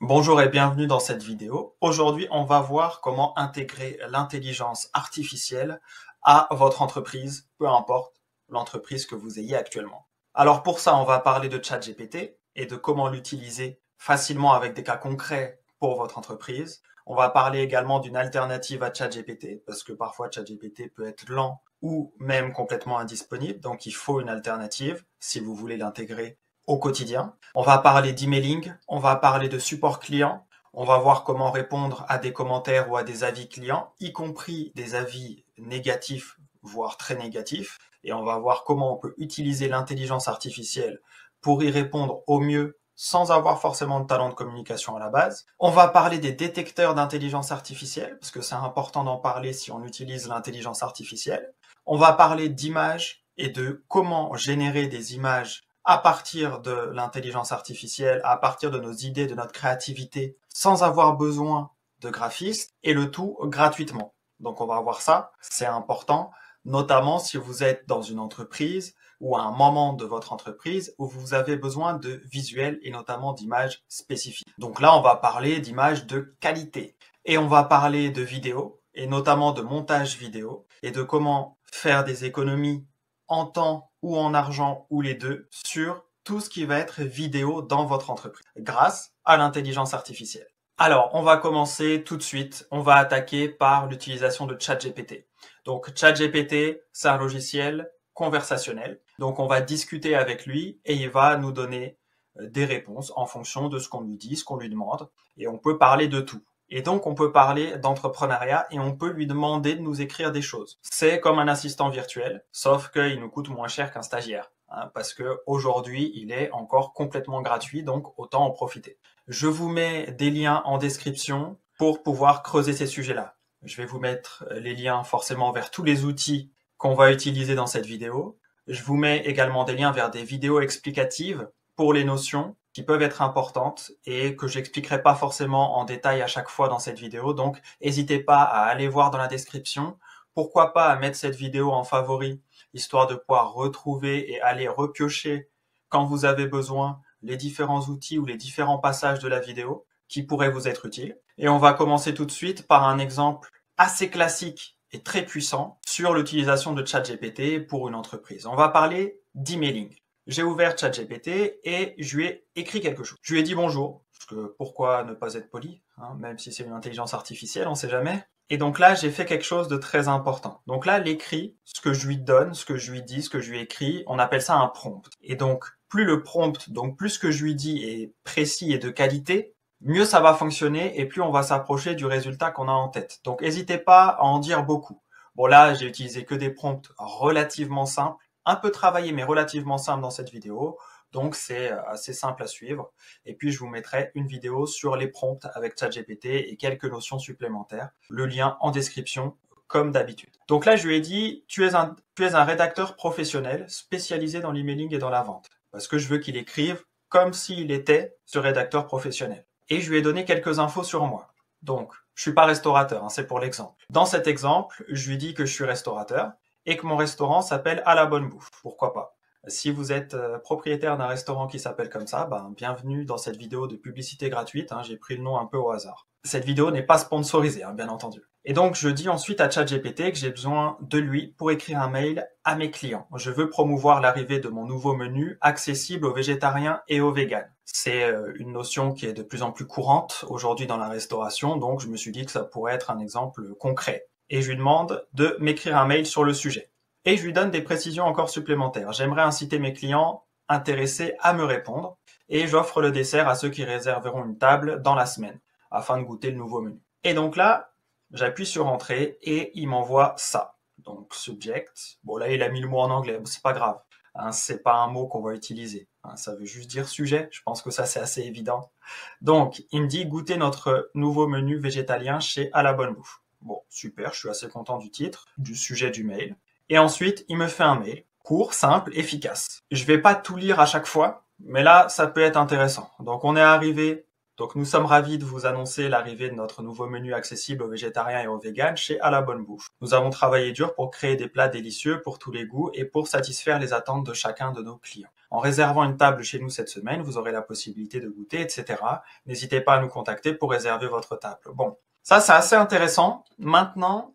Bonjour et bienvenue dans cette vidéo. Aujourd'hui, on va voir comment intégrer l'intelligence artificielle à votre entreprise, peu importe l'entreprise que vous ayez actuellement. Alors pour ça, on va parler de ChatGPT et de comment l'utiliser facilement avec des cas concrets pour votre entreprise. On va parler également d'une alternative à ChatGPT parce que parfois ChatGPT peut être lent ou même complètement indisponible. Donc il faut une alternative si vous voulez l'intégrer au quotidien. On va parler d'emailing, on va parler de support client, on va voir comment répondre à des commentaires ou à des avis clients, y compris des avis négatifs, voire très négatifs, et on va voir comment on peut utiliser l'intelligence artificielle pour y répondre au mieux sans avoir forcément de talent de communication à la base. On va parler des détecteurs d'intelligence artificielle, parce que c'est important d'en parler si on utilise l'intelligence artificielle. On va parler d'images et de comment générer des images à partir de l'intelligence artificielle, à partir de nos idées, de notre créativité, sans avoir besoin de graphistes, et le tout gratuitement. Donc on va voir ça, c'est important, notamment si vous êtes dans une entreprise ou à un moment de votre entreprise où vous avez besoin de visuels et notamment d'images spécifiques. Donc là, on va parler d'images de qualité et on va parler de vidéos et notamment de montage vidéo et de comment faire des économies en temps ou en argent ou les deux sur tout ce qui va être vidéo dans votre entreprise grâce à l'intelligence artificielle. Alors, on va commencer tout de suite. On va attaquer par l'utilisation de ChatGPT. Donc, ChatGPT, c'est un logiciel conversationnel. Donc, on va discuter avec lui et il va nous donner des réponses en fonction de ce qu'on lui dit, ce qu'on lui demande. Et on peut parler de tout. Et donc, on peut parler d'entrepreneuriat et on peut lui demander de nous écrire des choses. C'est comme un assistant virtuel, sauf qu'il nous coûte moins cher qu'un stagiaire, hein, parce que aujourd'hui, il est encore complètement gratuit, donc autant en profiter. Je vous mets des liens en description pour pouvoir creuser ces sujets-là. Je vais vous mettre les liens forcément vers tous les outils qu'on va utiliser dans cette vidéo. Je vous mets également des liens vers des vidéos explicatives pour les notions qui peuvent être importantes et que j'expliquerai pas forcément en détail à chaque fois dans cette vidéo. Donc, n'hésitez pas à aller voir dans la description. Pourquoi pas à mettre cette vidéo en favori, histoire de pouvoir retrouver et aller repiocher quand vous avez besoin les différents outils ou les différents passages de la vidéo qui pourraient vous être utiles. Et on va commencer tout de suite par un exemple assez classique et très puissant sur l'utilisation de ChatGPT pour une entreprise. On va parler d'emailing. J'ai ouvert ChatGPT et je lui ai écrit quelque chose. Je lui ai dit bonjour, parce que pourquoi ne pas être poli, hein, même si c'est une intelligence artificielle, on sait jamais. Et donc là, j'ai fait quelque chose de très important. Donc là, l'écrit, ce que je lui donne, ce que je lui dis, ce que je lui écris, on appelle ça un prompt. Et donc, plus le prompt, donc plus ce que je lui dis est précis et de qualité, mieux ça va fonctionner et plus on va s'approcher du résultat qu'on a en tête. Donc, n'hésitez pas à en dire beaucoup. Bon là, j'ai utilisé que des prompts relativement simples, un peu travaillé mais relativement simple dans cette vidéo, donc c'est assez simple à suivre. Et puis je vous mettrai une vidéo sur les prompts avec ChatGPT et quelques notions supplémentaires. Le lien en description comme d'habitude. Donc là je lui ai dit tu es un rédacteur professionnel spécialisé dans l'emailing et dans la vente, parce que je veux qu'il écrive comme s'il était ce rédacteur professionnel. Et je lui ai donné quelques infos sur moi. Donc je suis pas restaurateur, hein, c'est pour l'exemple. Dans cet exemple, je lui dis que je suis restaurateur et que mon restaurant s'appelle À la bonne bouffe. Pourquoi pas? Si vous êtes propriétaire d'un restaurant qui s'appelle comme ça, bienvenue dans cette vidéo de publicité gratuite, hein, j'ai pris le nom un peu au hasard. Cette vidéo n'est pas sponsorisée, hein, bien entendu. Et donc, je dis ensuite à ChatGPT que j'ai besoin de lui pour écrire un mail à mes clients. Je veux promouvoir l'arrivée de mon nouveau menu accessible aux végétariens et aux véganes. C'est une notion qui est de plus en plus courante aujourd'hui dans la restauration, donc je me suis dit que ça pourrait être un exemple concret. Et je lui demande de m'écrire un mail sur le sujet. Et je lui donne des précisions encore supplémentaires. J'aimerais inciter mes clients intéressés à me répondre et j'offre le dessert à ceux qui réserveront une table dans la semaine afin de goûter le nouveau menu. Et donc là, j'appuie sur Entrée et il m'envoie ça. Donc subject. Bon là, il a mis le mot en anglais, c'est pas grave. Hein, c'est pas un mot qu'on va utiliser. Hein, ça veut juste dire sujet. Je pense que ça c'est assez évident. Donc, il me dit goûter notre nouveau menu végétalien chez À la bonne bouffe. Bon, super, je suis assez content du titre, du sujet du mail. Et ensuite, il me fait un mail, court, simple, efficace. Je vais pas tout lire à chaque fois, mais là, ça peut être intéressant. Donc, on est arrivé. Donc, nous sommes ravis de vous annoncer l'arrivée de notre nouveau menu accessible aux végétariens et aux véganes chez À la bonne bouffe. Nous avons travaillé dur pour créer des plats délicieux pour tous les goûts et pour satisfaire les attentes de chacun de nos clients. En réservant une table chez nous cette semaine, vous aurez la possibilité de goûter, etc. N'hésitez pas à nous contacter pour réserver votre table. Bon, ça c'est assez intéressant. Maintenant,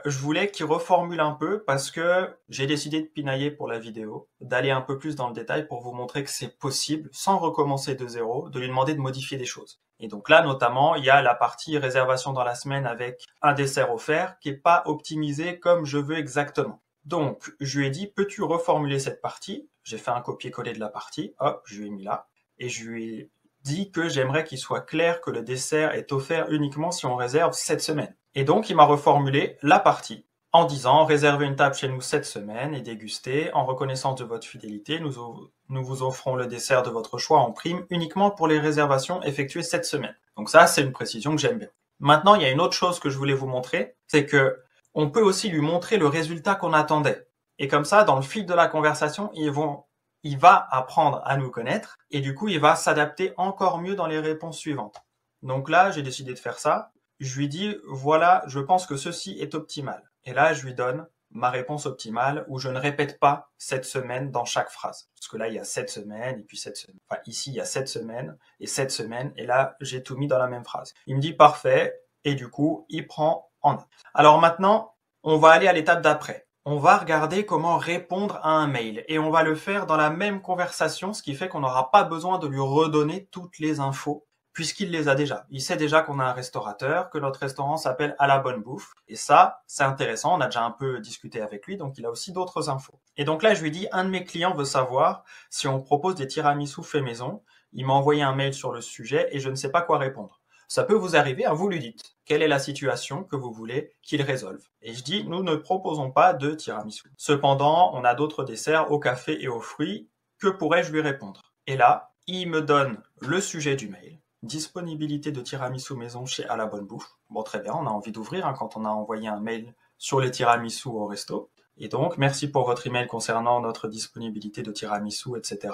je voulais qu'il reformule un peu parce que j'ai décidé de pinailler pour la vidéo, d'aller un peu plus dans le détail pour vous montrer que c'est possible, sans recommencer de zéro, de lui demander de modifier des choses. Et donc là, notamment, il y a la partie réservation dans la semaine avec un dessert offert qui est pas optimisé comme je veux exactement. Donc, je lui ai dit, peux-tu reformuler cette partie? J'ai fait un copier-coller de la partie, hop, je lui ai mis là, et je lui ai dit que j'aimerais qu'il soit clair que le dessert est offert uniquement si on réserve cette semaine. Et donc, il m'a reformulé la partie en disant « Réservez une table chez nous cette semaine et dégustez. En reconnaissance de votre fidélité, nous vous offrons le dessert de votre choix en prime uniquement pour les réservations effectuées cette semaine. » Donc ça, c'est une précision que j'aime bien. Maintenant, il y a une autre chose que je voulais vous montrer, c'est que on peut aussi lui montrer le résultat qu'on attendait. Et comme ça, dans le fil de la conversation, il va apprendre à nous connaître et du coup, il va s'adapter encore mieux dans les réponses suivantes. Donc là, j'ai décidé de faire ça. Je lui dis, voilà, je pense que ceci est optimal. Et là, je lui donne ma réponse optimale où je ne répète pas cette semaine dans chaque phrase. Parce que là, il y a cette semaine et puis cette semaine. Enfin, ici, il y a cette semaine et là, j'ai tout mis dans la même phrase. Il me dit parfait et du coup, il prend en note. Alors maintenant, on va aller à l'étape d'après. On va regarder comment répondre à un mail et on va le faire dans la même conversation, ce qui fait qu'on n'aura pas besoin de lui redonner toutes les infos puisqu'il les a déjà. Il sait déjà qu'on a un restaurateur, que notre restaurant s'appelle À la Bonne Bouffe. Et ça, c'est intéressant, on a déjà un peu discuté avec lui, donc il a aussi d'autres infos. Et donc là, je lui dis, un de mes clients veut savoir si on propose des tiramisu faits maison. Il m'a envoyé un mail sur le sujet et je ne sais pas quoi répondre. Ça peut vous arriver, vous lui dites. Quelle est la situation que vous voulez qu'il résolve? Et je dis, nous ne proposons pas de tiramisu. Cependant, on a d'autres desserts au café et aux fruits. Que pourrais-je lui répondre? Et là, il me donne le sujet du mail. Disponibilité de tiramisu maison chez À la Bonne Bouffe. Bon, très bien, on a envie d'ouvrir quand on a envoyé un mail sur les tiramisu au resto. Et donc, merci pour votre email concernant notre disponibilité de tiramisu, etc.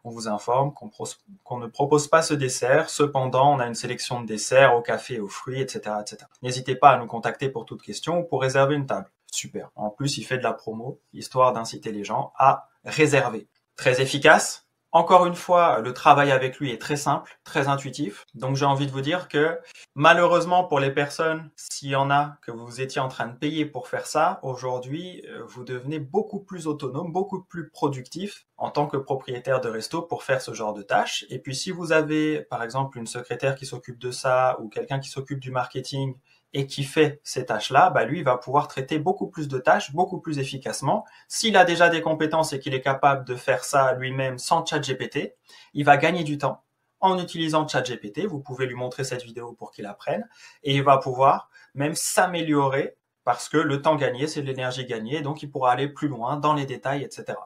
On vous informe qu'on ne propose pas ce dessert. Cependant, on a une sélection de desserts au café, aux fruits, etc., etc. N'hésitez pas à nous contacter pour toute question ou pour réserver une table. Super. En plus, il fait de la promo, histoire d'inciter les gens à réserver. Très efficace. Encore une fois, le travail avec lui est très simple, très intuitif. Donc j'ai envie de vous dire que malheureusement pour les personnes, s'il y en a que vous étiez en train de payer pour faire ça, aujourd'hui, vous devenez beaucoup plus autonome, beaucoup plus productif en tant que propriétaire de resto pour faire ce genre de tâches. Et puis si vous avez par exemple une secrétaire qui s'occupe de ça ou quelqu'un qui s'occupe du marketing et qui fait ces tâches-là, lui, il va pouvoir traiter beaucoup plus de tâches, beaucoup plus efficacement. S'il a déjà des compétences et qu'il est capable de faire ça lui-même sans ChatGPT, il va gagner du temps en utilisant ChatGPT. Vous pouvez lui montrer cette vidéo pour qu'il apprenne et il va pouvoir même s'améliorer parce que le temps gagné, c'est de l'énergie gagnée, donc il pourra aller plus loin dans les détails, etc.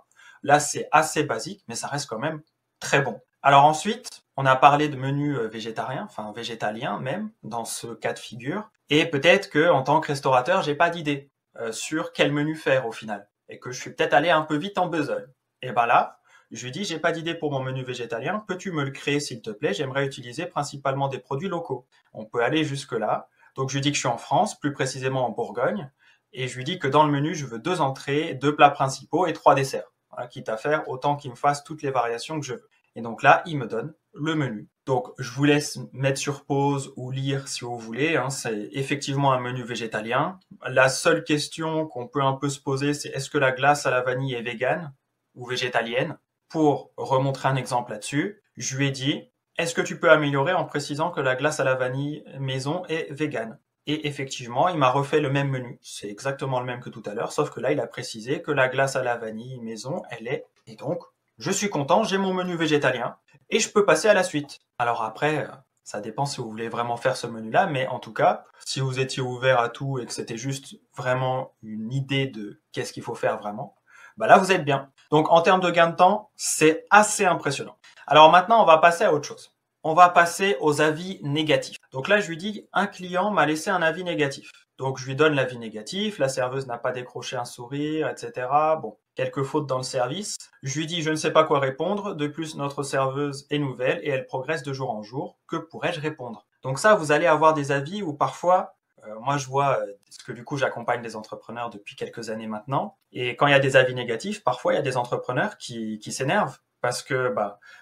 Là, c'est assez basique, mais ça reste quand même très bon. Alors ensuite, on a parlé de menus végétariens, enfin végétaliens même, dans ce cas de figure. Et peut-être que en tant que restaurateur, j'ai pas d'idée sur quel menu faire au final. Et que je suis peut-être allé un peu vite en besogne. Et là, je lui dis, j'ai pas d'idée pour mon menu végétalien, peux-tu me le créer s'il te plaît? J'aimerais utiliser principalement des produits locaux. On peut aller jusque-là. Donc je lui dis que je suis en France, plus précisément en Bourgogne. Et je lui dis que dans le menu, je veux 2 entrées, 2 plats principaux et 3 desserts. Voilà, quitte à faire autant qu'il me fasse toutes les variations que je veux. Et donc là, il me donne le menu. Donc, je vous laisse mettre sur pause ou lire si vous voulez. C'est effectivement un menu végétalien. La seule question qu'on peut un peu se poser, c'est est-ce que la glace à la vanille est végane ou végétalienne? Pour remontrer un exemple là-dessus, je lui ai dit, est-ce que tu peux améliorer en précisant que la glace à la vanille maison est végane? Et effectivement, il m'a refait le même menu. C'est exactement le même que tout à l'heure, sauf que là, il a précisé que la glace à la vanille maison, elle est... Et donc, je suis content, j'ai mon menu végétalien et je peux passer à la suite. Alors après, ça dépend si vous voulez vraiment faire ce menu-là, mais en tout cas, si vous étiez ouvert à tout et que c'était juste vraiment une idée de qu'est-ce qu'il faut faire vraiment, là vous êtes bien. Donc en termes de gain de temps, c'est assez impressionnant. Alors maintenant, on va passer à autre chose. On va passer aux avis négatifs. Donc là, je lui dis, un client m'a laissé un avis négatif. Donc je lui donne l'avis négatif, la serveuse n'a pas décroché un sourire, etc. Bon, quelques fautes dans le service. Je lui dis, je ne sais pas quoi répondre. De plus, notre serveuse est nouvelle et elle progresse de jour en jour. Que pourrais-je répondre? Donc ça, vous allez avoir des avis où parfois, moi je vois, parce que du coup j'accompagne des entrepreneurs depuis quelques années maintenant, et quand il y a des avis négatifs, parfois il y a des entrepreneurs qui s'énervent parce que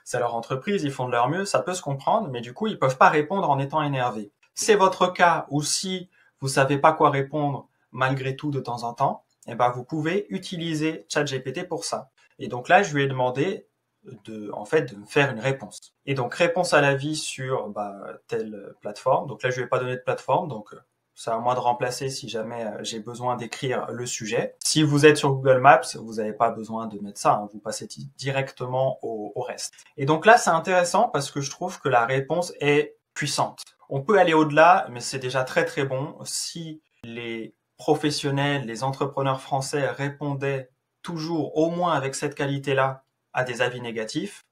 c'est leur entreprise, ils font de leur mieux, ça peut se comprendre, mais du coup, ils peuvent pas répondre en étant énervés. C'est votre cas, ou si vous savez pas quoi répondre malgré tout de temps en temps, vous pouvez utiliser ChatGPT pour ça. Et donc là, je lui ai demandé de me faire une réponse. Et donc, réponse à l'avis sur telle plateforme. Donc là, je lui ai pas donné de plateforme, donc c'est à moi de remplacer si jamais j'ai besoin d'écrire le sujet. Si vous êtes sur Google Maps, vous n'avez pas besoin de mettre ça, vous passez directement au reste. Et donc là, c'est intéressant parce que je trouve que la réponse est puissante. On peut aller au-delà, mais c'est déjà très très bon. Si les professionnels, les entrepreneurs français répondaient toujours au moins avec cette qualité-là à des avis négatifs,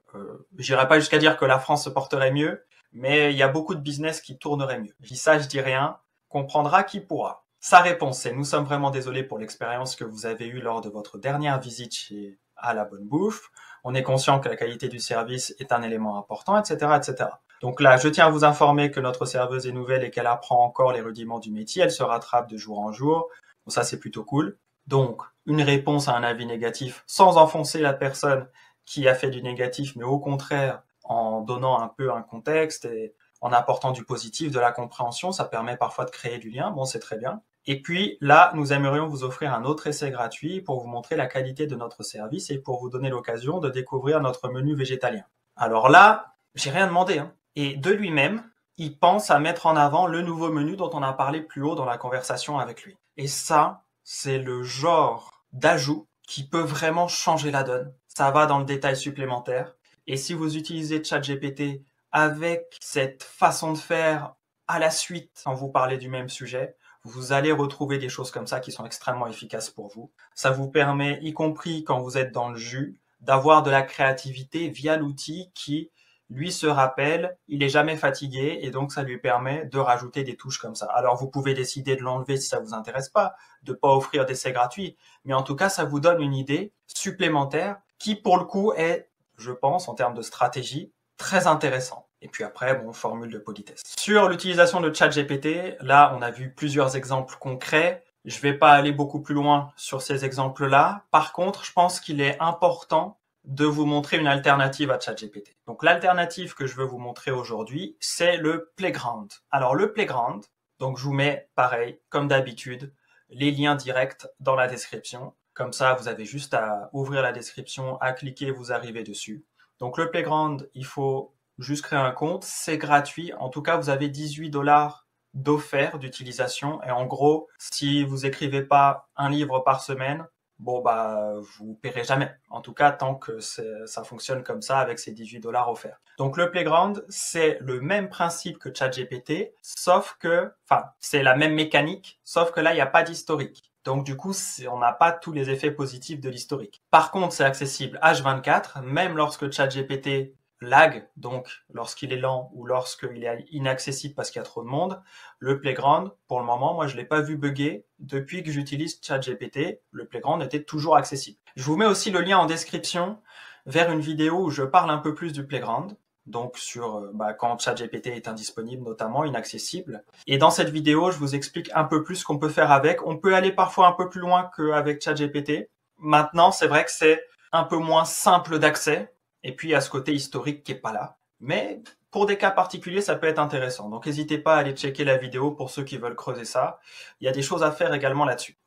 j'irai pas jusqu'à dire que la France se porterait mieux, mais il y a beaucoup de business qui tourneraient mieux. Je dis ça, je dis rien. Comprendra qui pourra. Sa réponse est: nous sommes vraiment désolés pour l'expérience que vous avez eue lors de votre dernière visite chez À la Bonne Bouffe. On est conscient que la qualité du service est un élément important, etc., etc. Donc là, je tiens à vous informer que notre serveuse est nouvelle et qu'elle apprend encore les rudiments du métier. Elle se rattrape de jour en jour. Bon, ça, c'est plutôt cool. Donc, une réponse à un avis négatif sans enfoncer la personne qui a fait du négatif, mais au contraire, en donnant un peu un contexte et en apportant du positif, de la compréhension, ça permet parfois de créer du lien. Bon, c'est très bien. Et puis là, nous aimerions vous offrir un autre essai gratuit pour vous montrer la qualité de notre service et pour vous donner l'occasion de découvrir notre menu végétalien. Alors là, j'ai rien demandé, Et de lui-même, il pense à mettre en avant le nouveau menu dont on a parlé plus haut dans la conversation avec lui. Et ça, c'est le genre d'ajout qui peut vraiment changer la donne. Ça va dans le détail supplémentaire. Et si vous utilisez ChatGPT avec cette façon de faire à la suite quand vous parlez du même sujet, vous allez retrouver des choses comme ça qui sont extrêmement efficaces pour vous. Ça vous permet, y compris quand vous êtes dans le jus, d'avoir de la créativité via l'outil qui, lui, se rappelle, il est jamais fatigué et donc ça lui permet de rajouter des touches comme ça. Alors vous pouvez décider de l'enlever si ça vous intéresse pas, de pas offrir d'essai gratuit, mais en tout cas ça vous donne une idée supplémentaire qui pour le coup est, je pense, en termes de stratégie, très intéressant. Et puis après, formule de politesse. Sur l'utilisation de ChatGPT, là, on a vu plusieurs exemples concrets. Je vais pas aller beaucoup plus loin sur ces exemples-là. Par contre, je pense qu'il est important de vous montrer une alternative à ChatGPT. Donc, l'alternative que je veux vous montrer aujourd'hui, c'est le Playground. Alors, le Playground, donc je vous mets, pareil, comme d'habitude, les liens directs dans la description. Comme ça, vous avez juste à ouvrir la description, à cliquer, vous arrivez dessus. Donc le Playground, il faut juste créer un compte, c'est gratuit. En tout cas, vous avez 18$ d'offert d'utilisation. Et en gros, si vous écrivez pas un livre par semaine, vous paierez jamais. En tout cas, tant que ça fonctionne comme ça avec ces 18$ offerts. Donc le Playground, c'est le même principe que ChatGPT, sauf que, c'est la même mécanique, sauf que là, il n'y a pas d'historique. Donc du coup, on n'a pas tous les effets positifs de l'historique. Par contre, c'est accessible H24, même lorsque ChatGPT lag, donc lorsqu'il est lent ou lorsqu'il est inaccessible parce qu'il y a trop de monde. Le Playground, pour le moment, moi je l'ai pas vu bugger. Depuis que j'utilise ChatGPT, le Playground était toujours accessible. Je vous mets aussi le lien en description vers une vidéo où je parle un peu plus du Playground. Donc sur quand ChatGPT est indisponible, notamment inaccessible. Et dans cette vidéo, je vous explique un peu plus ce qu'on peut faire avec. On peut aller parfois un peu plus loin qu'avec ChatGPT. Maintenant, c'est vrai que c'est un peu moins simple d'accès. Et puis, il y a ce côté historique qui est pas là. Mais pour des cas particuliers, ça peut être intéressant. Donc, n'hésitez pas à aller checker la vidéo pour ceux qui veulent creuser ça. Il y a des choses à faire également là-dessus.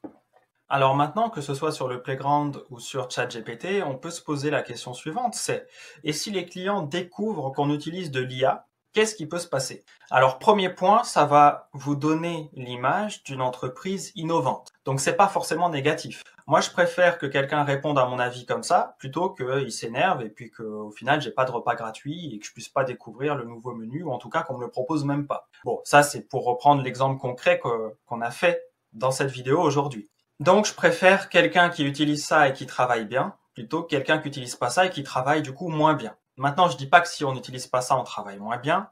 Alors maintenant, que ce soit sur le Playground ou sur ChatGPT, on peut se poser la question suivante, c'est: et si les clients découvrent qu'on utilise de l'IA, qu'est-ce qui peut se passer? Alors premier point, ça va vous donner l'image d'une entreprise innovante. Donc c'est pas forcément négatif. Moi, je préfère que quelqu'un réponde à mon avis comme ça, plutôt qu'il s'énerve et puis qu'au final, j'ai pas de repas gratuit et que je puisse pas découvrir le nouveau menu, ou en tout cas qu'on me le propose même pas. Bon, ça c'est pour reprendre l'exemple concret qu'on a fait dans cette vidéo aujourd'hui. Donc, je préfère quelqu'un qui utilise ça et qui travaille bien, plutôt que quelqu'un qui utilise pas ça et qui travaille du coup moins bien. Maintenant, je dis pas que si on n'utilise pas ça, on travaille moins bien,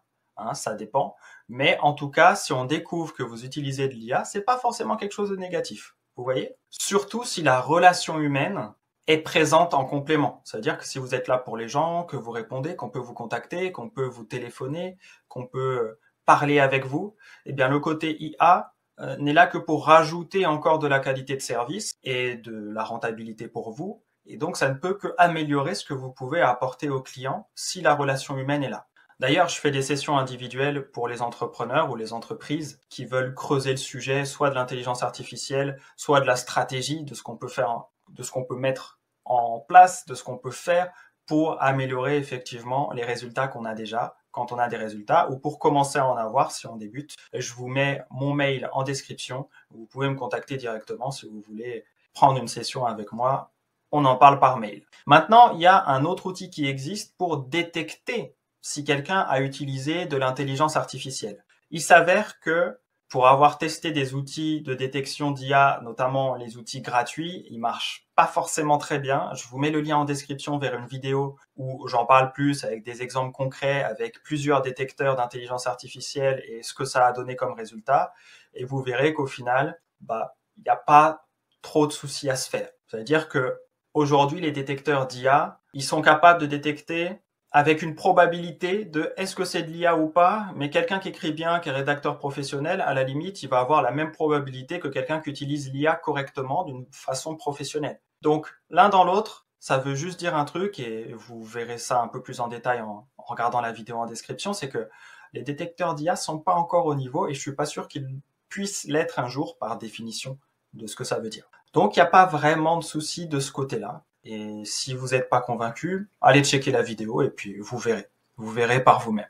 ça dépend. Mais en tout cas, si on découvre que vous utilisez de l'IA, c'est pas forcément quelque chose de négatif. Vous voyez? Surtout si la relation humaine est présente en complément. C'est-à-dire que si vous êtes là pour les gens, que vous répondez, qu'on peut vous contacter, qu'on peut vous téléphoner, qu'on peut parler avec vous, eh bien le côté IA n'est là que pour rajouter encore de la qualité de service et de la rentabilité pour vous. Et donc, ça ne peut que améliorer ce que vous pouvez apporter au client si la relation humaine est là. D'ailleurs, je fais des sessions individuelles pour les entrepreneurs ou les entreprises qui veulent creuser le sujet, soit de l'intelligence artificielle, soit de la stratégie, de ce qu'on peut faire, de ce qu'on peut mettre en place, de ce qu'on peut faire pour améliorer effectivement les résultats qu'on a déjà quand on a des résultats ou pour commencer à en avoir si on débute. Je vous mets mon mail en description. Vous pouvez me contacter directement si vous voulez prendre une session avec moi. On en parle par mail. Maintenant, il y a un autre outil qui existe pour détecter si quelqu'un a utilisé de l'intelligence artificielle. Il s'avère que pour avoir testé des outils de détection d'IA, notamment les outils gratuits, ils marchent pas forcément très bien. Je vous mets le lien en description vers une vidéo où j'en parle plus avec des exemples concrets, avec plusieurs détecteurs d'intelligence artificielle et ce que ça a donné comme résultat. Et vous verrez qu'au final, il n'y a pas trop de soucis à se faire. Ça veut dire que aujourd'hui, les détecteurs d'IA, ils sont capables de détecter avec une probabilité de est-ce que c'est de l'IA ou pas, mais quelqu'un qui écrit bien, qui est rédacteur professionnel, à la limite, il va avoir la même probabilité que quelqu'un qui utilise l'IA correctement d'une façon professionnelle. Donc, l'un dans l'autre, ça veut juste dire un truc, et vous verrez ça un peu plus en détail en regardant la vidéo en description, c'est que les détecteurs d'IA sont pas encore au niveau, et je suis pas sûr qu'ils puissent l'être un jour par définition de ce que ça veut dire. Donc, il n'y a pas vraiment de souci de ce côté-là. Et si vous n'êtes pas convaincu, allez checker la vidéo et puis vous verrez. Vous verrez par vous-même.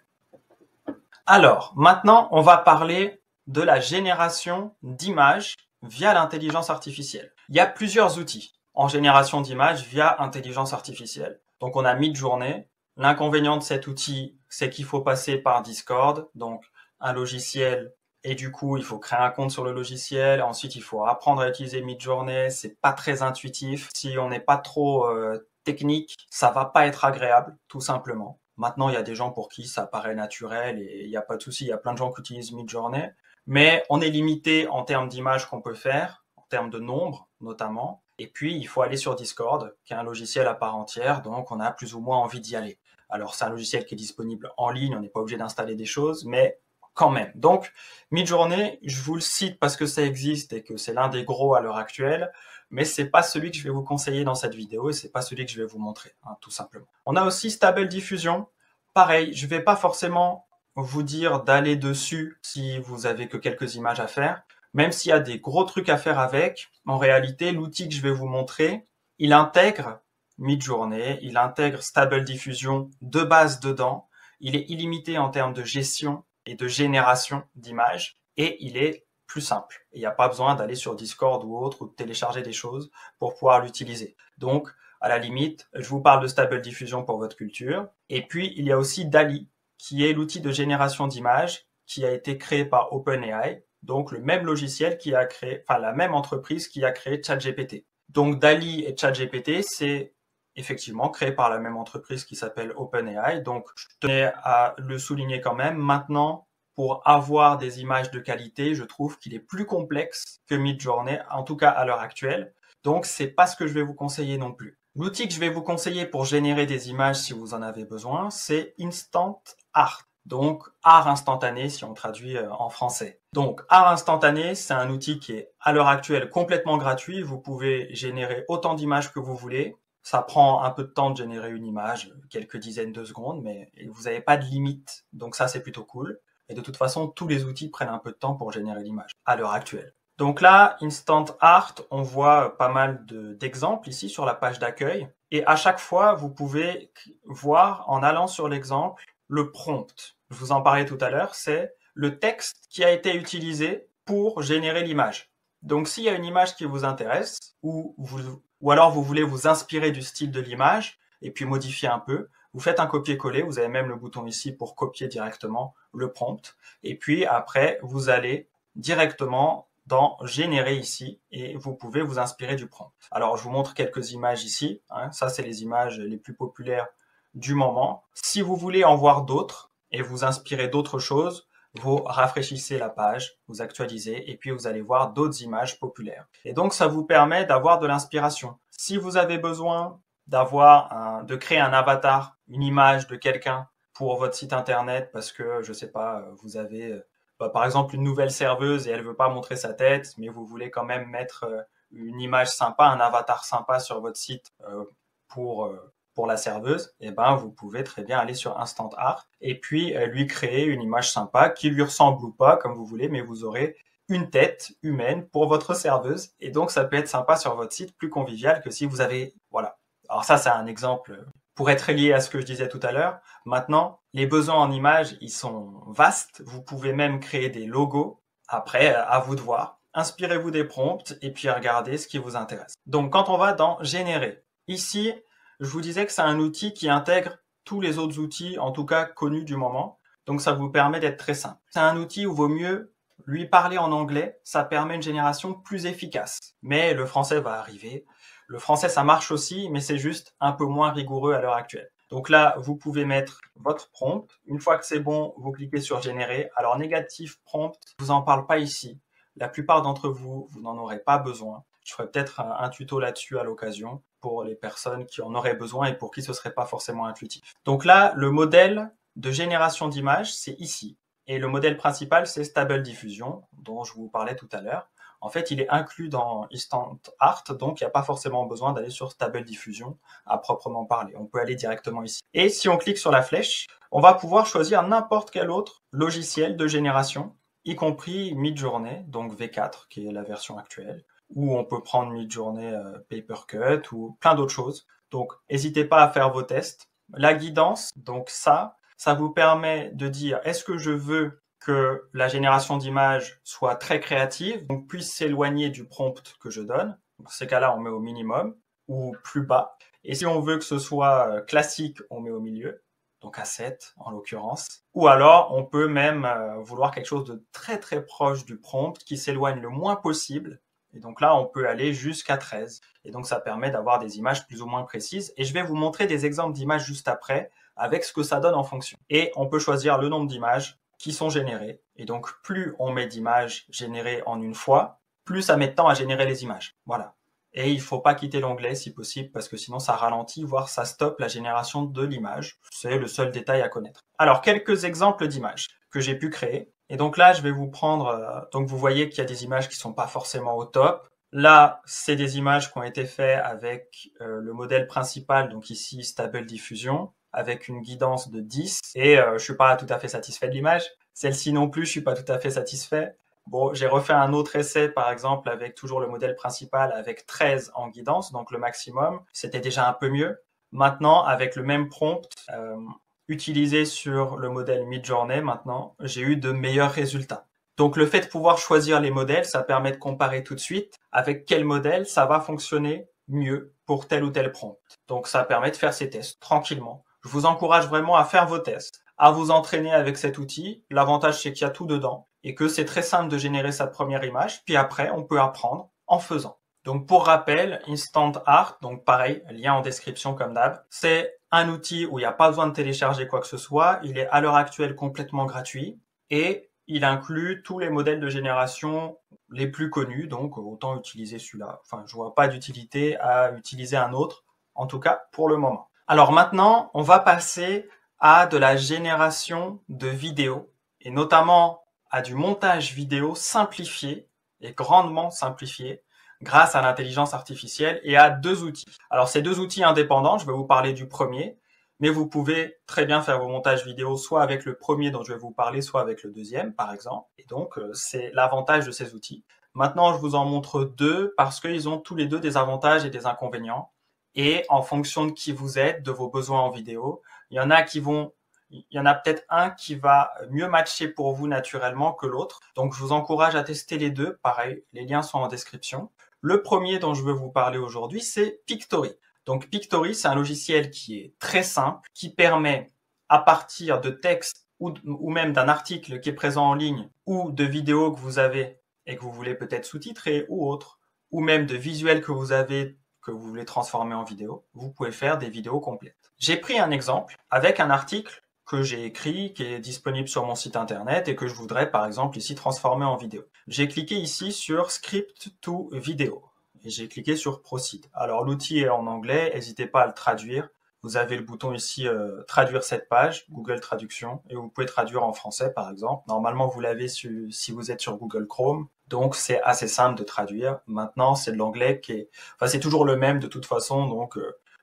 Alors, maintenant, on va parler de la génération d'images via l'intelligence artificielle. Il y a plusieurs outils en génération d'images via intelligence artificielle. Donc, on a Midjourney. L'inconvénient de cet outil, c'est qu'il faut passer par Discord, donc un logiciel. Et du coup, il faut créer un compte sur le logiciel. Ensuite, il faut apprendre à utiliser Midjourney. C'est pas très intuitif. Si on n'est pas trop technique, ça va pas être agréable, tout simplement. Maintenant, il y a des gens pour qui ça paraît naturel et il n'y a pas de souci. Il y a plein de gens qui utilisent Midjourney. Mais on est limité en termes d'images qu'on peut faire, en termes de nombre notamment. Et puis, il faut aller sur Discord, qui est un logiciel à part entière. Donc, on a plus ou moins envie d'y aller. Alors, c'est un logiciel qui est disponible en ligne. On n'est pas obligé d'installer des choses, mais quand même. Donc, Midjourney, je vous le cite parce que ça existe et que c'est l'un des gros à l'heure actuelle, mais c'est pas celui que je vais vous conseiller dans cette vidéo et c'est pas celui que je vais vous montrer, tout simplement. On a aussi Stable Diffusion. Pareil, je vais pas forcément vous dire d'aller dessus si vous avez que quelques images à faire, même s'il y a des gros trucs à faire avec. En réalité, l'outil que je vais vous montrer, il intègre Midjourney, il intègre Stable Diffusion de base dedans. Il est illimité en termes de gestion et de génération d'images, et il est plus simple. Il n'y a pas besoin d'aller sur Discord ou autre, ou de télécharger des choses pour pouvoir l'utiliser. Donc, à la limite, je vous parle de Stable Diffusion pour votre culture. Et puis, il y a aussi DALL-E, qui est l'outil de génération d'images qui a été créé par OpenAI, donc le même logiciel qui a créé, enfin la même entreprise qui a créé ChatGPT. Donc DALL-E et ChatGPT, c'est effectivement créé par la même entreprise qui s'appelle OpenAI. Donc, je tenais à le souligner quand même. Maintenant, pour avoir des images de qualité, je trouve qu'il est plus complexe que Midjourney, en tout cas à l'heure actuelle. Donc, c'est pas ce que je vais vous conseiller non plus. L'outil que je vais vous conseiller pour générer des images si vous en avez besoin, c'est Instant Art. Donc, art instantané si on traduit en français. Donc, art instantané, c'est un outil qui est à l'heure actuelle complètement gratuit. Vous pouvez générer autant d'images que vous voulez. Ça prend un peu de temps de générer une image, quelques dizaines de secondes, mais vous n'avez pas de limite. Donc ça, c'est plutôt cool. Et de toute façon, tous les outils prennent un peu de temps pour générer l'image à l'heure actuelle. Donc là, Instant Art, on voit pas mal d'exemples ici sur la page d'accueil. Et à chaque fois, vous pouvez voir, en allant sur l'exemple, le prompt. Je vous en parlais tout à l'heure, c'est le texte qui a été utilisé pour générer l'image. Donc s'il y a une image qui vous intéresse, ou alors vous voulez vous inspirer du style de l'image et puis modifier un peu, vous faites un copier-coller, vous avez même le bouton ici pour copier directement le prompt. Et puis après, vous allez directement dans générer ici et vous pouvez vous inspirer du prompt. Alors je vous montre quelques images ici, ça c'est les images les plus populaires du moment. Si vous voulez en voir d'autres et vous inspirer d'autres choses, vous rafraîchissez la page, vous actualisez et puis vous allez voir d'autres images populaires. Et donc ça vous permet d'avoir de l'inspiration. Si vous avez besoin de créer un avatar, une image de quelqu'un pour votre site internet parce que, je sais pas, vous avez par exemple une nouvelle serveuse et elle veut pas montrer sa tête, mais vous voulez quand même mettre une image sympa, un avatar sympa sur votre site pour la serveuse, et ben vous pouvez très bien aller sur Instant Art et puis lui créer une image sympa qui lui ressemble ou pas, comme vous voulez, mais vous aurez une tête humaine pour votre serveuse. Et donc, ça peut être sympa sur votre site, plus convivial que si vous avez, voilà. Alors ça, c'est un exemple pour être lié à ce que je disais tout à l'heure. Maintenant, les besoins en images, ils sont vastes. Vous pouvez même créer des logos. Après, à vous de voir. Inspirez-vous des prompts et puis regardez ce qui vous intéresse. Donc, quand on va dans générer, ici, je vous disais que c'est un outil qui intègre tous les autres outils, en tout cas connus du moment. Donc, ça vous permet d'être très simple. C'est un outil où vaut mieux lui parler en anglais, ça permet une génération plus efficace. Mais le français va arriver. Le français, ça marche aussi, mais c'est juste un peu moins rigoureux à l'heure actuelle. Donc là, vous pouvez mettre votre prompt. Une fois que c'est bon, vous cliquez sur générer. Alors, négatif prompt, je vous en parle pas ici. La plupart d'entre vous, vous n'en aurez pas besoin. Je ferai peut-être un tuto là-dessus à l'occasion pour les personnes qui en auraient besoin et pour qui ce serait pas forcément intuitif. Donc là, le modèle de génération d'images, c'est ici. Et le modèle principal, c'est Stable Diffusion, dont je vous parlais tout à l'heure. En fait, il est inclus dans Instant Art, donc il n'y a pas forcément besoin d'aller sur Stable Diffusion à proprement parler. On peut aller directement ici. Et si on clique sur la flèche, on va pouvoir choisir n'importe quel autre logiciel de génération, y compris Midjourney, donc V4, qui est la version actuelle, ou on peut prendre Midjourney Papercut, ou plein d'autres choses. Donc, n'hésitez pas à faire vos tests. La guidance, donc ça vous permet de dire est-ce que je veux que la génération d'images soit très créative, donc puisse s'éloigner du prompt que je donne. Dans ces cas-là, on met au minimum ou plus bas. Et si on veut que ce soit classique, on met au milieu, donc à 7 en l'occurrence. Ou alors, on peut même vouloir quelque chose de très très proche du prompt qui s'éloigne le moins possible. Et donc là, on peut aller jusqu'à 13. Et donc, ça permet d'avoir des images plus ou moins précises. Et je vais vous montrer des exemples d'images juste après avec ce que ça donne en fonction. Et on peut choisir le nombre d'images qui sont générées. Et donc, plus on met d'images générées en une fois, plus ça met de temps à générer les images. Voilà. Et il ne faut pas quitter l'onglet si possible parce que sinon ça ralentit, voire ça stoppe la génération de l'image. C'est le seul détail à connaître. Alors, quelques exemples d'images que j'ai pu créer. Et donc là, je vais vous prendre... donc vous voyez qu'il y a des images qui sont pas forcément au top. Là, c'est des images qui ont été faites avec le modèle principal, donc ici Stable Diffusion, avec une guidance de 10. Et je suis pas tout à fait satisfait de l'image. Celle-ci non plus, je suis pas tout à fait satisfait. Bon, j'ai refait un autre essai, par exemple, avec toujours le modèle principal, avec 13 en guidance, donc le maximum. C'était déjà un peu mieux. Maintenant, avec le même prompt utilisé sur le modèle Midjourney, maintenant, j'ai eu de meilleurs résultats. Donc, le fait de pouvoir choisir les modèles, ça permet de comparer tout de suite avec quel modèle ça va fonctionner mieux pour tel ou tel prompt. Donc, ça permet de faire ces tests tranquillement. Je vous encourage vraiment à faire vos tests, à vous entraîner avec cet outil. L'avantage, c'est qu'il y a tout dedans et que c'est très simple de générer sa première image. Puis après, on peut apprendre en faisant. Donc, pour rappel, Instant Art, donc pareil, lien en description comme d'hab, c'est un outil où il n'y a pas besoin de télécharger quoi que ce soit. Il est à l'heure actuelle complètement gratuit et il inclut tous les modèles de génération les plus connus. Donc, autant utiliser celui-là. Enfin, je vois pas d'utilité à utiliser un autre, en tout cas pour le moment. Alors maintenant, on va passer à de la génération de vidéos et notamment à du montage vidéo simplifié et grandement simplifié grâce à l'intelligence artificielle et à deux outils. Alors, ces deux outils indépendants, je vais vous parler du premier, mais vous pouvez très bien faire vos montages vidéo soit avec le premier dont je vais vous parler, soit avec le deuxième, par exemple. Et donc, c'est l'avantage de ces outils. Maintenant, je vous en montre deux parce qu'ils ont tous les deux des avantages et des inconvénients. Et en fonction de qui vous êtes, de vos besoins en vidéo, il y en a peut-être un qui va mieux matcher pour vous naturellement que l'autre. Donc, je vous encourage à tester les deux. Pareil, les liens sont en description. Le premier dont je veux vous parler aujourd'hui, c'est Pictory. Donc, Pictory, c'est un logiciel qui est très simple, qui permet, à partir de textes ou même d'un article qui est présent en ligne ou de vidéos que vous avez et que vous voulez peut-être sous-titrer ou autre, ou même de visuels que vous avez que vous voulez transformer en vidéo, vous pouvez faire des vidéos complètes. J'ai pris un exemple avec un article que j'ai écrit, qui est disponible sur mon site internet et que je voudrais par exemple ici transformer en vidéo. J'ai cliqué ici sur Script to Video et j'ai cliqué sur Proceed. Alors l'outil est en anglais, n'hésitez pas à le traduire. Vous avez le bouton ici traduire cette page, Google Traduction, et vous pouvez traduire en français par exemple. Normalement vous l'avez si vous êtes sur Google Chrome. Donc, c'est assez simple de traduire. Maintenant, c'est de l'anglais enfin, c'est toujours le même de toute façon. Donc,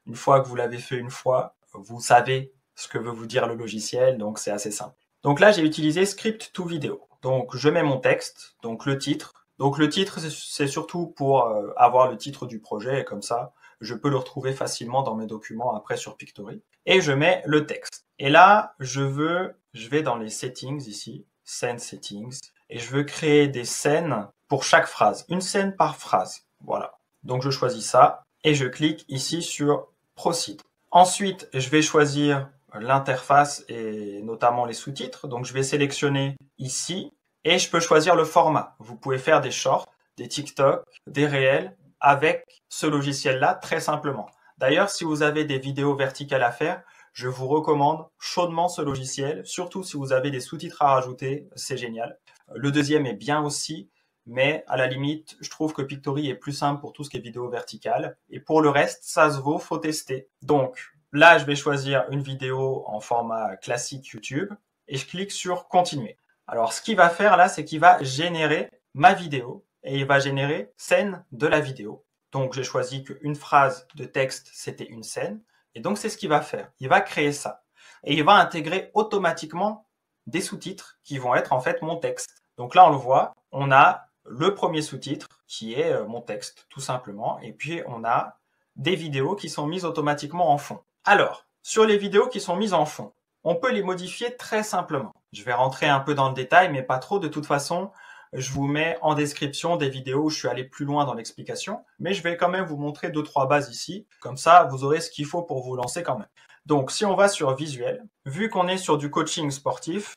une fois que vous l'avez fait une fois, vous savez ce que veut vous dire le logiciel. Donc, c'est assez simple. Donc là, j'ai utilisé Script to Video. Donc, je mets mon texte, donc le titre. Donc, le titre, c'est surtout pour avoir le titre du projet. Et comme ça, je peux le retrouver facilement dans mes documents après sur Pictory. Et je mets le texte. Et là, je vais dans les settings ici, Scene Settings, et je veux créer des scènes pour chaque phrase, une scène par phrase. Voilà. Donc je choisis ça et je clique ici sur Proceed. Ensuite, je vais choisir l'interface et notamment les sous-titres. Donc je vais sélectionner ici et je peux choisir le format. Vous pouvez faire des shorts, des TikTok, des réels avec ce logiciel-là très simplement. D'ailleurs, si vous avez des vidéos verticales à faire, je vous recommande chaudement ce logiciel, surtout si vous avez des sous-titres à rajouter, c'est génial. Le deuxième est bien aussi, mais à la limite, je trouve que Pictory est plus simple pour tout ce qui est vidéo verticale. Et pour le reste, ça se vaut, faut tester. Donc là, je vais choisir une vidéo en format classique YouTube et je clique sur Continuer. Alors ce qu'il va faire là, c'est qu'il va générer ma vidéo et il va générer scène de la vidéo. Donc j'ai choisi qu'une phrase de texte, c'était une scène. Et donc, c'est ce qu'il va faire. Il va créer ça. Et il va intégrer automatiquement des sous-titres qui vont être en fait mon texte. Donc là, on le voit, on a le premier sous-titre qui est mon texte, tout simplement. Et puis, on a des vidéos qui sont mises automatiquement en fond. Alors, sur les vidéos qui sont mises en fond, on peut les modifier très simplement. Je vais rentrer un peu dans le détail, mais pas trop. De toute façon, je vous mets en description des vidéos où je suis allé plus loin dans l'explication, mais je vais quand même vous montrer 2-3 bases ici. Comme ça, vous aurez ce qu'il faut pour vous lancer quand même. Donc, si on va sur visuel, vu qu'on est sur du coaching sportif,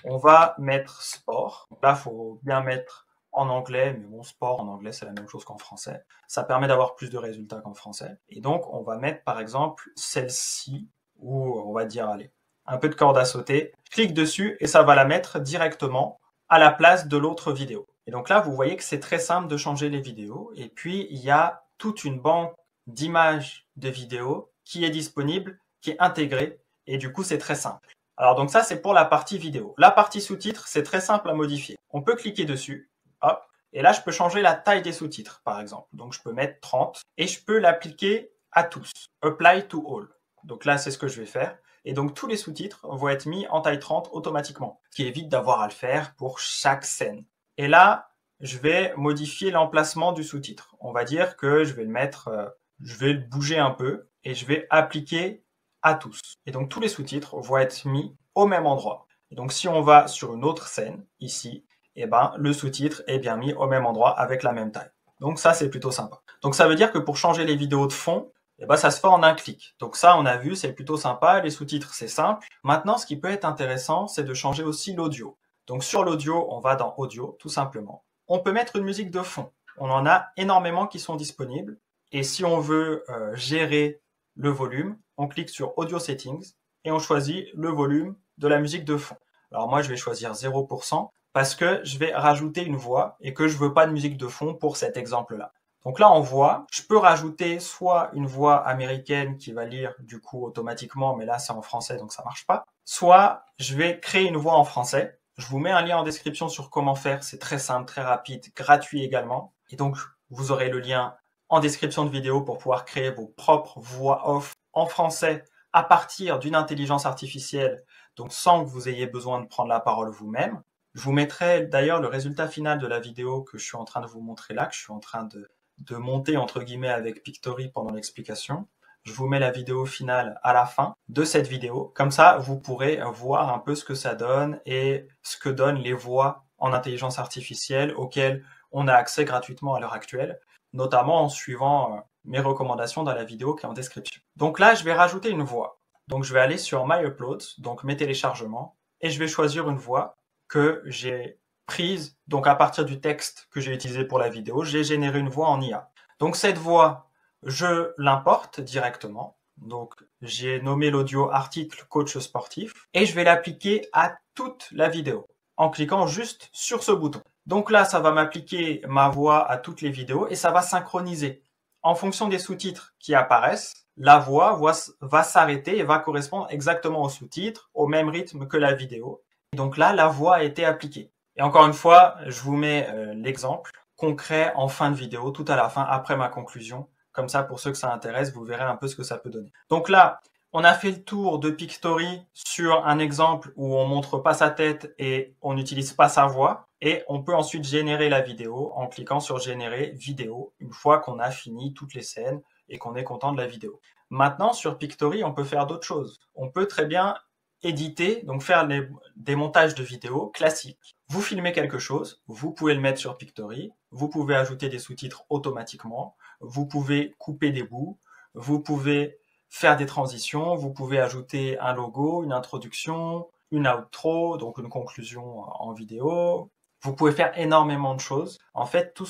on va mettre sport. Là, il faut bien mettre en anglais, mais bon, sport en anglais, c'est la même chose qu'en français. Ça permet d'avoir plus de résultats qu'en français. Et donc, on va mettre, par exemple, celle-ci, où on va dire, allez, un peu de corde à sauter. Je clique dessus et ça va la mettre directement à la place de l'autre vidéo. Et donc là, vous voyez que c'est très simple de changer les vidéos. Et puis, il y a toute une banque d'images de vidéos qui est disponible, qui est intégrée. Et du coup, c'est très simple. Alors donc ça, c'est pour la partie vidéo. La partie sous-titres, c'est très simple à modifier. On peut cliquer dessus, hop, et là, je peux changer la taille des sous-titres, par exemple. Donc je peux mettre 30 et je peux l'appliquer à tous. Apply to all. Donc là, c'est ce que je vais faire. Et donc, tous les sous-titres vont être mis en taille 30 automatiquement, ce qui évite d'avoir à le faire pour chaque scène. Et là, je vais modifier l'emplacement du sous-titre. On va dire que je vais le mettre, je vais le bouger un peu et je vais appliquer à tous. Et donc, tous les sous-titres vont être mis au même endroit. Et donc, si on va sur une autre scène, ici, eh ben, le sous-titre est bien mis au même endroit avec la même taille. Donc, ça, c'est plutôt sympa. Donc, ça veut dire que pour changer les vidéos de fond, et ben ça se fait en un clic. Donc ça, on a vu, c'est plutôt sympa. Les sous-titres, c'est simple. Maintenant, ce qui peut être intéressant, c'est de changer aussi l'audio. Donc sur l'audio, on va dans Audio, tout simplement. On peut mettre une musique de fond. On en a énormément qui sont disponibles. Et si on veut gérer le volume, on clique sur Audio Settings et on choisit le volume de la musique de fond. Alors moi, je vais choisir 0% parce que je vais rajouter une voix et que je veux pas de musique de fond pour cet exemple-là. Donc là, on voit, je peux rajouter soit une voix américaine qui va lire du coup automatiquement, mais là c'est en français donc ça marche pas. Soit je vais créer une voix en français. Je vous mets un lien en description sur comment faire. C'est très simple, très rapide, gratuit également. Et donc vous aurez le lien en description de vidéo pour pouvoir créer vos propres voix off en français à partir d'une intelligence artificielle, donc sans que vous ayez besoin de prendre la parole vous-même. Je vous mettrai d'ailleurs le résultat final de la vidéo que je suis en train de vous montrer là, que je suis en train de monter entre guillemets avec Pictory pendant l'explication. Je vous mets la vidéo finale à la fin de cette vidéo. Comme ça, vous pourrez voir un peu ce que ça donne et ce que donnent les voix en intelligence artificielle auxquelles on a accès gratuitement à l'heure actuelle, notamment en suivant mes recommandations dans la vidéo qui est en description. Donc là, je vais rajouter une voix. Donc je vais aller sur My Uploads, donc mes téléchargements, et je vais choisir une voix que j'ai prise, donc à partir du texte que j'ai utilisé pour la vidéo, j'ai généré une voix en IA. Donc cette voix, je l'importe directement. Donc j'ai nommé l'audio article coach sportif et je vais l'appliquer à toute la vidéo en cliquant juste sur ce bouton. Donc là, ça va m'appliquer ma voix à toutes les vidéos et ça va synchroniser. En fonction des sous-titres qui apparaissent, la voix va s'arrêter et va correspondre exactement aux sous-titres, au même rythme que la vidéo. Et donc là, la voix a été appliquée. Et encore une fois, je vous mets l'exemple concret en fin de vidéo, tout à la fin, après ma conclusion. Comme ça, pour ceux que ça intéresse, vous verrez un peu ce que ça peut donner. Donc là, on a fait le tour de Pictory sur un exemple où on montre pas sa tête et on n'utilise pas sa voix. Et on peut ensuite générer la vidéo en cliquant sur générer vidéo une fois qu'on a fini toutes les scènes et qu'on est content de la vidéo. Maintenant, sur Pictory, on peut faire d'autres choses. On peut très bien éditer, donc faire des montages de vidéos classiques. Vous filmez quelque chose, vous pouvez le mettre sur Pictory, vous pouvez ajouter des sous-titres automatiquement, vous pouvez couper des bouts, vous pouvez faire des transitions, vous pouvez ajouter un logo, une introduction, une outro, donc une conclusion en vidéo. Vous pouvez faire énormément de choses. En fait, tout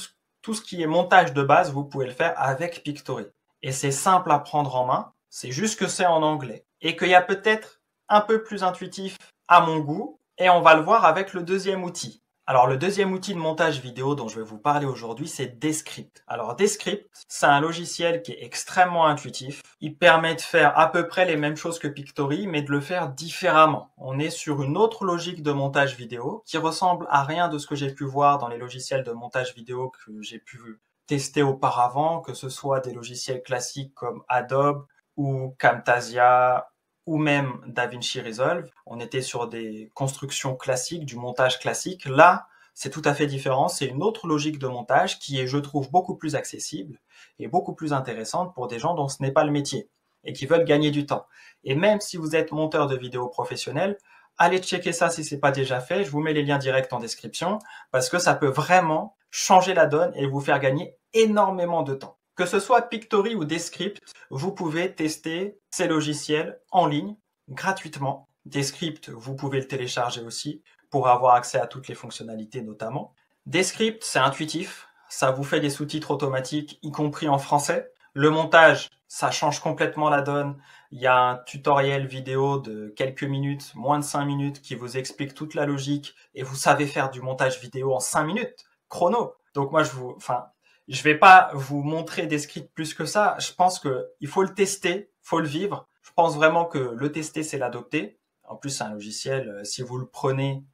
ce qui est montage de base, vous pouvez le faire avec Pictory. Et c'est simple à prendre en main, c'est juste que c'est en anglais. Et qu'il y a peut-être un peu plus intuitif à mon goût, et on va le voir avec le deuxième outil. Alors le deuxième outil de montage vidéo dont je vais vous parler aujourd'hui, c'est Descript. Alors Descript, c'est un logiciel qui est extrêmement intuitif. Il permet de faire à peu près les mêmes choses que Pictory, mais de le faire différemment. On est sur une autre logique de montage vidéo qui ressemble à rien de ce que j'ai pu voir dans les logiciels de montage vidéo que j'ai pu tester auparavant, que ce soit des logiciels classiques comme Adobe ou Camtasia ou même DaVinci Resolve. On était sur des constructions classiques, du montage classique. Là, c'est tout à fait différent. C'est une autre logique de montage qui est, je trouve, beaucoup plus accessible et beaucoup plus intéressante pour des gens dont ce n'est pas le métier et qui veulent gagner du temps. Et même si vous êtes monteur de vidéos professionnel, allez checker ça si c'est pas déjà fait. Je vous mets les liens directs en description parce que ça peut vraiment changer la donne et vous faire gagner énormément de temps. Que ce soit Pictory ou Descript, vous pouvez tester ces logiciels en ligne gratuitement. Descript, vous pouvez le télécharger aussi pour avoir accès à toutes les fonctionnalités notamment. Descript, c'est intuitif, ça vous fait des sous-titres automatiques, y compris en français. Le montage, ça change complètement la donne. Il y a un tutoriel vidéo de quelques minutes, moins de 5 minutes, qui vous explique toute la logique et vous savez faire du montage vidéo en 5 minutes, chrono. Donc moi, je vais pas vous montrer des scripts plus que ça. Je pense que il faut le tester, faut le vivre. Je pense vraiment que le tester, c'est l'adopter. En plus, c'est un logiciel, si vous le prenez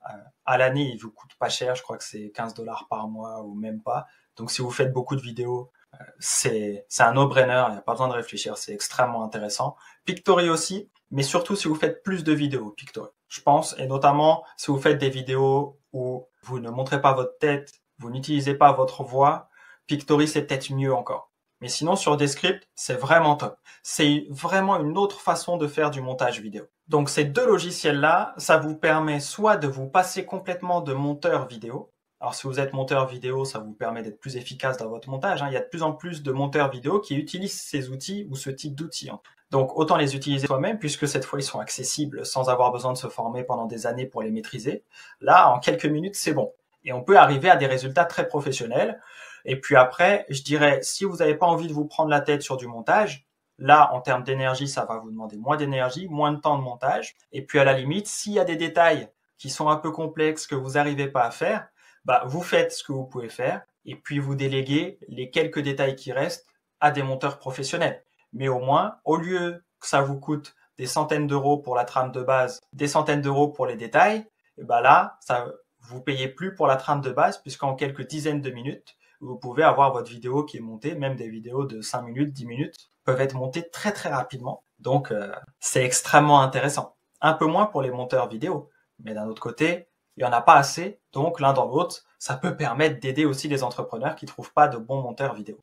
à l'année, il vous coûte pas cher. Je crois que c'est 15 $ par mois ou même pas. Donc si vous faites beaucoup de vidéos, c'est un no-brainer. Il n'y a pas besoin de réfléchir. C'est extrêmement intéressant. Pictory aussi, mais surtout si vous faites plus de vidéos, Pictory. Je pense, et notamment si vous faites des vidéos où vous ne montrez pas votre tête, vous n'utilisez pas votre voix, Pictory, c'est peut-être mieux encore. Mais sinon, sur Descript, c'est vraiment top. C'est vraiment une autre façon de faire du montage vidéo. Donc, ces deux logiciels-là, ça vous permet soit de vous passer complètement de monteur vidéo. Alors, si vous êtes monteur vidéo, ça vous permet d'être plus efficace dans votre montage. Il y a de plus en plus de monteurs vidéo qui utilisent ces outils ou ce type d'outils. Donc, autant les utiliser soi-même, puisque cette fois, ils sont accessibles sans avoir besoin de se former pendant des années pour les maîtriser. Là, en quelques minutes, c'est bon. Et on peut arriver à des résultats très professionnels. Et puis après, je dirais, si vous n'avez pas envie de vous prendre la tête sur du montage, là, en termes d'énergie, ça va vous demander moins d'énergie, moins de temps de montage. Et puis à la limite, s'il y a des détails qui sont un peu complexes, que vous n'arrivez pas à faire, bah, vous faites ce que vous pouvez faire et puis vous déléguez les quelques détails qui restent à des monteurs professionnels. Mais au moins, au lieu que ça vous coûte des centaines d'euros pour la trame de base, des centaines d'euros pour les détails, et bah là, vous payez plus pour la trame de base puisqu'en quelques dizaines de minutes, vous pouvez avoir votre vidéo qui est montée, même des vidéos de 5 minutes, 10 minutes, peuvent être montées très très rapidement. Donc c'est extrêmement intéressant. Un peu moins pour les monteurs vidéo, mais d'un autre côté, il n'y en a pas assez, donc l'un dans l'autre, ça peut permettre d'aider aussi les entrepreneurs qui ne trouvent pas de bons monteurs vidéo.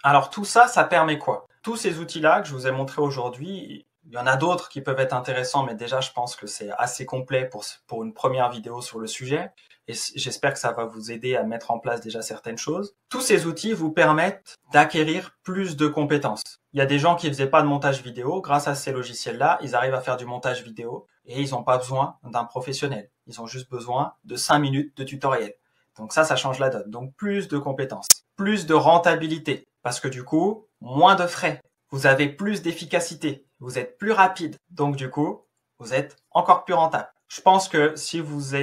Alors tout ça, ça permet quoi? Tous ces outils-là que je vous ai montrés aujourd'hui, il y en a d'autres qui peuvent être intéressants, mais déjà je pense que c'est assez complet pour une première vidéo sur le sujet. Et j'espère que ça va vous aider à mettre en place déjà certaines choses. Tous ces outils vous permettent d'acquérir plus de compétences. Il y a des gens qui ne faisaient pas de montage vidéo. Grâce à ces logiciels-là, ils arrivent à faire du montage vidéo et ils n'ont pas besoin d'un professionnel. Ils ont juste besoin de 5 minutes de tutoriel. Donc ça change la donne. Donc plus de compétences, plus de rentabilité. Parce que du coup, moins de frais. Vous avez plus d'efficacité. Vous êtes plus rapide. Donc du coup, vous êtes encore plus rentable. Je pense que si vous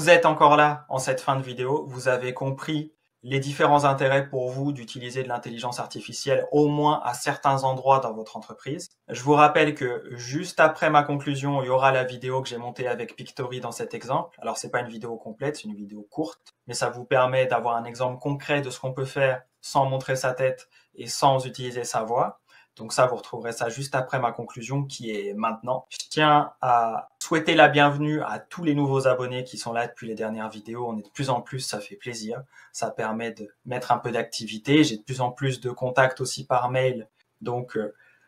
êtes encore là en cette fin de vidéo, vous avez compris les différents intérêts pour vous d'utiliser de l'intelligence artificielle, au moins à certains endroits dans votre entreprise. Je vous rappelle que juste après ma conclusion, il y aura la vidéo que j'ai montée avec Pictory dans cet exemple. Alors, c'est pas une vidéo complète, c'est une vidéo courte, mais ça vous permet d'avoir un exemple concret de ce qu'on peut faire sans montrer sa tête et sans utiliser sa voix. Donc ça, vous retrouverez ça juste après ma conclusion qui est maintenant. Je tiens à souhaiter la bienvenue à tous les nouveaux abonnés qui sont là depuis les dernières vidéos. On est de plus en plus, ça fait plaisir. Ça permet de mettre un peu d'activité. J'ai de plus en plus de contacts aussi par mail. Donc,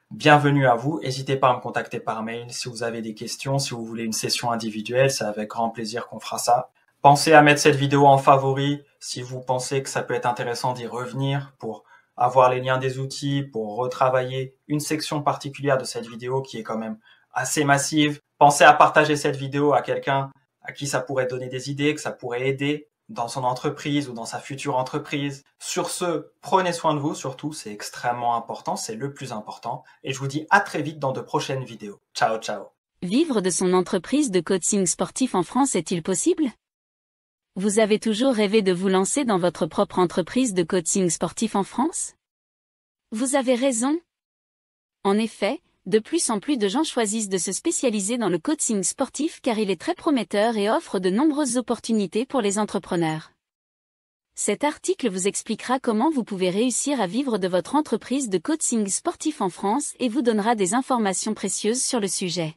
bienvenue à vous. N'hésitez pas à me contacter par mail si vous avez des questions, si vous voulez une session individuelle. C'est avec grand plaisir qu'on fera ça. Pensez à mettre cette vidéo en favori si vous pensez que ça peut être intéressant d'y revenir pour avoir les liens des outils, pour retravailler une section particulière de cette vidéo qui est quand même assez massive. Pensez à partager cette vidéo à quelqu'un à qui ça pourrait donner des idées, que ça pourrait aider dans son entreprise ou dans sa future entreprise. Sur ce, prenez soin de vous, surtout, c'est extrêmement important, c'est le plus important. Et je vous dis à très vite dans de prochaines vidéos. Ciao, ciao. Vivre de son entreprise de coaching sportif en France est-il possible ? Vous avez toujours rêvé de vous lancer dans votre propre entreprise de coaching sportif en France ? Vous avez raison. En effet, de plus en plus de gens choisissent de se spécialiser dans le coaching sportif car il est très prometteur et offre de nombreuses opportunités pour les entrepreneurs. Cet article vous expliquera comment vous pouvez réussir à vivre de votre entreprise de coaching sportif en France et vous donnera des informations précieuses sur le sujet.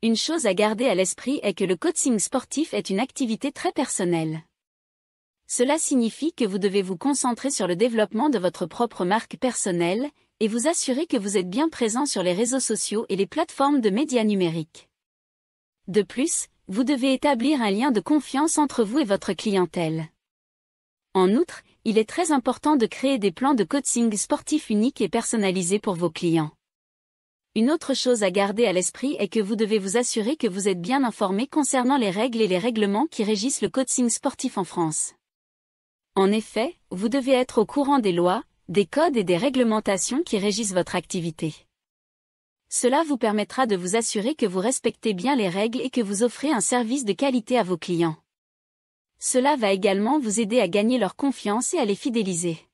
Une chose à garder à l'esprit est que le coaching sportif est une activité très personnelle. Cela signifie que vous devez vous concentrer sur le développement de votre propre marque personnelle et vous assurer que vous êtes bien présent sur les réseaux sociaux et les plateformes de médias numériques. De plus, vous devez établir un lien de confiance entre vous et votre clientèle. En outre, il est très important de créer des plans de coaching sportif uniques et personnalisés pour vos clients. Une autre chose à garder à l'esprit est que vous devez vous assurer que vous êtes bien informé concernant les règles et les règlements qui régissent le coaching sportif en France. En effet, vous devez être au courant des lois, des codes et des réglementations qui régissent votre activité. Cela vous permettra de vous assurer que vous respectez bien les règles et que vous offrez un service de qualité à vos clients. Cela va également vous aider à gagner leur confiance et à les fidéliser.